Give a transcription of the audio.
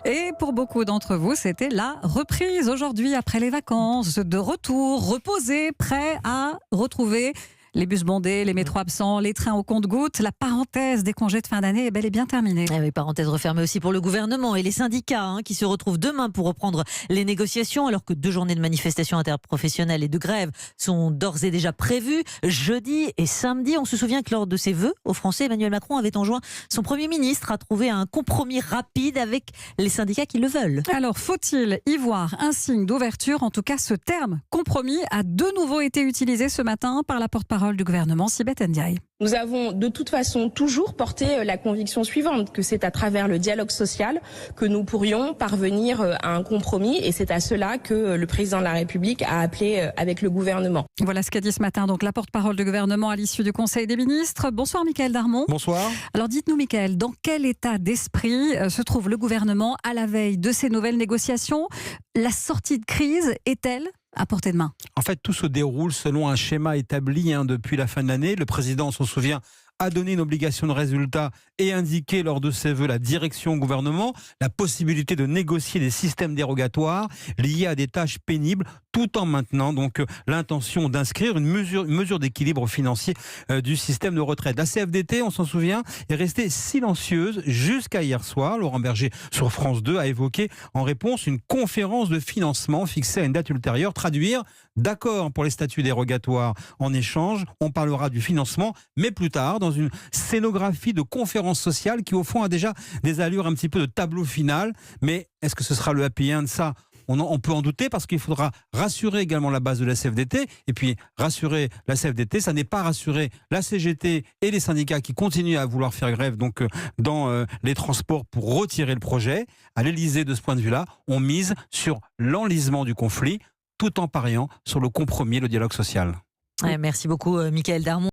Et pour beaucoup d'entre vous, c'était la reprise aujourd'hui après les vacances, de retour, reposé, prêt à retrouver les bus bondés, les métros absents, les trains au compte-gouttes. La parenthèse des congés de fin d'année est bel et bien terminée. Eh oui, parenthèse refermée aussi pour le gouvernement et les syndicats qui se retrouvent demain pour reprendre les négociations, alors que 2 journées de manifestations interprofessionnelles et de grève sont d'ores et déjà prévues jeudi et samedi. On se souvient que lors de ses vœux aux Français, Emmanuel Macron avait enjoint son Premier ministre à trouver un compromis rapide avec les syndicats qui le veulent. Alors, faut-il y voir un signe d'ouverture? En tout cas, ce terme compromis a de nouveau été utilisé ce matin par la porte-parole du gouvernement, Sibeth Ndiaye. Nous avons de toute façon toujours porté la conviction suivante, que c'est à travers le dialogue social que nous pourrions parvenir à un compromis, et c'est à cela que le président de la République a appelé avec le gouvernement. Voilà ce qu'a dit ce matin donc la porte-parole du gouvernement à l'issue du Conseil des ministres. Bonsoir Mickaël Darmon. Bonsoir. Alors dites-nous Mickaël, dans quel état d'esprit se trouve le gouvernement à la veille de ces nouvelles négociations? La sortie de crise est-elle à portée de main? En fait, tout se déroule selon un schéma établi depuis la fin de l'année. Le président, on s'en souvient, a donné une obligation de résultat et indiqué lors de ses vœux la direction au gouvernement, la possibilité de négocier des systèmes dérogatoires liés à des tâches pénibles, tout en maintenant donc l'intention d'inscrire une mesure d'équilibre financier du système de retraite. La CFDT, on s'en souvient, est restée silencieuse jusqu'à hier soir. Laurent Berger sur France 2 a évoqué en réponse une conférence de financement fixée à une date ultérieure. Traduire, d'accord pour les statuts dérogatoires. En échange, on parlera du financement, mais plus tard, dans une scénographie de conférence sociale qui, au fond, a déjà des allures un petit peu de tableau final. Mais est-ce que ce sera le happy end? Ça, on peut en douter, parce qu'il faudra rassurer également la base de la CFDT. Et puis, rassurer la CFDT, ça n'est pas rassurer la CGT et les syndicats qui continuent à vouloir faire grève dans les transports pour retirer le projet. À l'Élysée, de ce point de vue-là, on mise sur l'enlisement du conflit, tout en pariant sur le compromis et le dialogue social. Merci beaucoup, Mickaël Darmon.